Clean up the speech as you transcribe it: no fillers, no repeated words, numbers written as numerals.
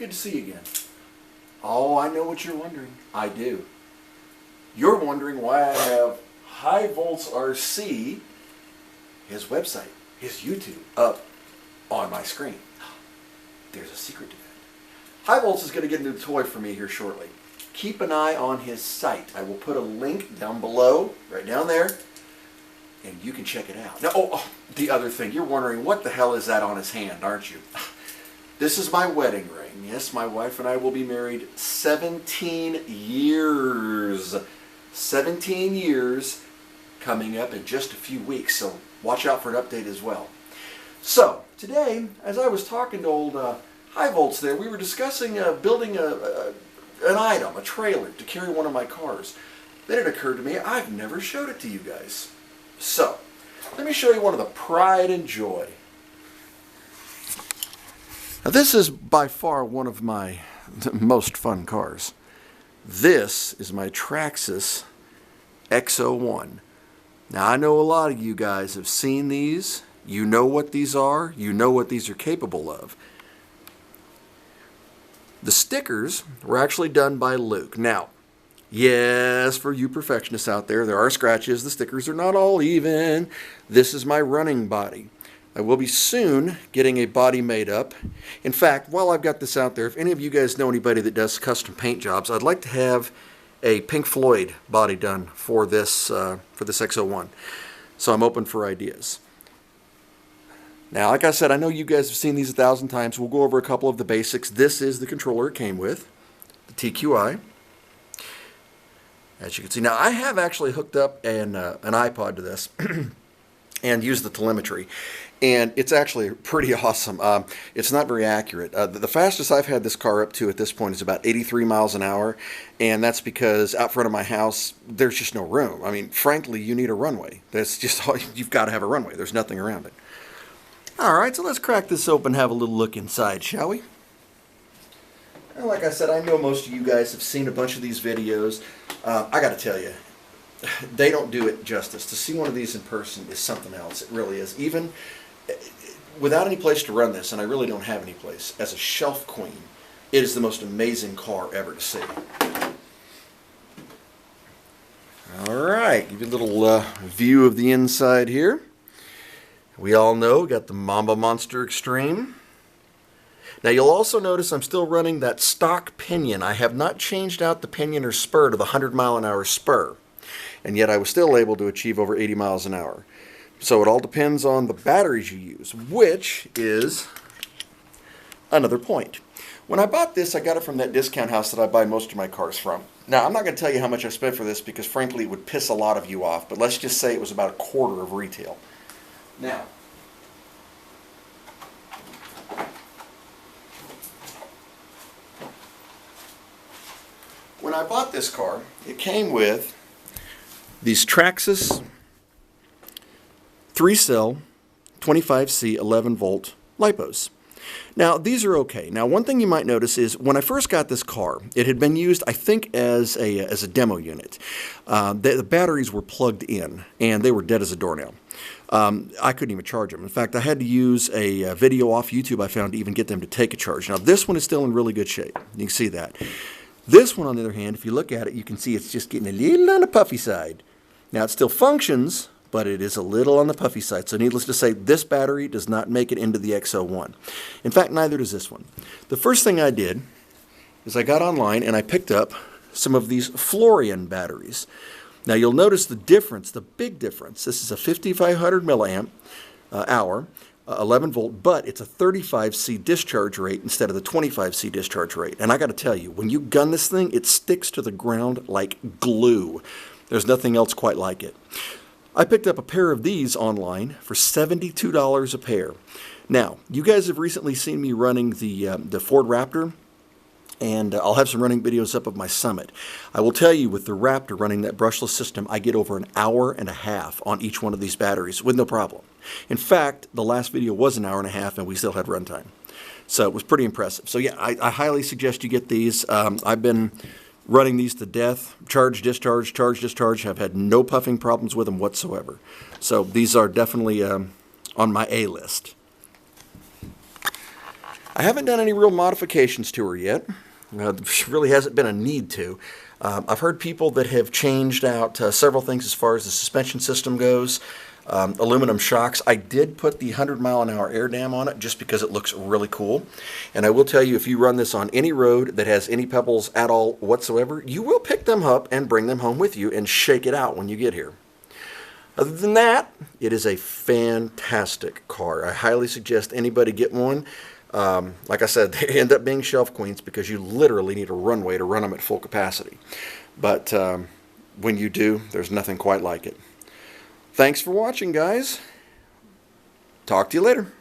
Good to see you again. Oh, I know what you're wondering. I do. You're wondering why I have HighVoltsRC, his website, his YouTube, up on my screen. There's a secret to that. HighVolts is going to get a new toy for me here shortly. Keep an eye on his site. I will put a link down below, right down there, and you can check it out. Now, the other thing, you're wondering, what the hell is that on his hand, aren't you? This is my wedding ring. Yes, my wife and I will be married 17 years. 17 years coming up in just a few weeks, so watch out for an update as well. So, today, as I was talking to old HighVolts there, we were discussing building an item, a trailer, to carry one of my cars. Then it occurred to me, I've never showed it to you guys. So, let me show you one of the pride and joy. Now, this is by far one of my most fun cars. This is my Traxxas XO-1. Now, I know a lot of you guys have seen these. You know what these are. You know what these are capable of. The stickers were actually done by Luke. Now, yes, for you perfectionists out there, there are scratches. The stickers are not all even. This is my running body. I will be soon getting a body made up. In fact, while I've got this out there, if any of you guys know anybody that does custom paint jobs, I'd like to have a Pink Floyd body done for this XO-1. So I'm open for ideas. Now, like I said, I know you guys have seen these 1,000 times. We'll go over a couple of the basics. This is the controller it came with, the TQI. As you can see, now I have actually hooked up an iPod to this and used the telemetry. And it's actually pretty awesome. It's not very accurate. The fastest I've had this car up to at this point is about 83 miles an hour. And that's because out front of my house, there's just no room. I mean, frankly, you need a runway. That's just all, you've got to have a runway. There's nothing around it. All right, so let's crack this open and have a little look inside, shall we? And like I said, I know most of you guys have seen a bunch of these videos. I got to tell you, they don't do it justice. To see one of these in person is something else. It really is. Even without any place to run this, and I really don't have any place, as a shelf queen, it is the most amazing car ever to see. All right, give you a little view of the inside here. We all know we got the Mamba Monster Extreme. Now you'll also notice I'm still running that stock pinion. I have not changed out the pinion or spur to the 100-mile-an-hour spur. And yet I was still able to achieve over 80 miles an hour. So it all depends on the batteries you use, which is another point. When I bought this, I got it from that discount house that I buy most of my cars from. Now, I'm not going to tell you how much I spent for this because, frankly, it would piss a lot of you off. But let's just say it was about a quarter of retail. Now, when I bought this car, it came with these Traxxas 3-cell 25C 11-volt LiPos. Now, these are okay. Now, one thing you might notice is when I first got this car, it had been used, I think, as a demo unit. The batteries were plugged in, and they were dead as a doornail. I couldn't even charge them. In fact, I had to use a video off YouTube I found to even get them to take a charge. Now, this one is still in really good shape. You can see that. This one, on the other hand, if you look at it, you can see it's just getting a little on the puffy side. Now, it still functions, but it is a little on the puffy side. So needless to say, this battery does not make it into the XO-1. In fact, neither does this one. The first thing I did is I got online and I picked up some of these Florian batteries. Now, you'll notice the difference, the big difference. This is a 5,500 milliamp hour, 11 volt, but it's a 35C discharge rate instead of the 25C discharge rate. And I got to tell you, when you gun this thing, it sticks to the ground like glue. There's nothing else quite like it. I picked up a pair of these online for $72 a pair. Now, you guys have recently seen me running the Ford Raptor, and I'll have some running videos up of my Summit. I will tell you, with the Raptor running that brushless system, I get over an hour and a half on each one of these batteries with no problem. In fact, the last video was an hour and a half, and we still had runtime. So it was pretty impressive. So yeah, I highly suggest you get these. I've been running these to death, charge, discharge, have had no puffing problems with them whatsoever. So these are definitely on my A list. I haven't done any real modifications to her yet. There really hasn't been a need to. I've heard people that have changed out several things as far as the suspension system goes. Aluminum shocks. I did put the 100-mile-an-hour air dam on it just because it looks really cool. And I will tell you, if you run this on any road that has any pebbles at all whatsoever, you will pick them up and bring them home with you and shake it out when you get here. Other than that, it is a fantastic car. I highly suggest anybody get one. Like I said, they end up being shelf queens because you literally need a runway to run them at full capacity. But when you do, there's nothing quite like it. Thanks for watching, guys. Talk to you later.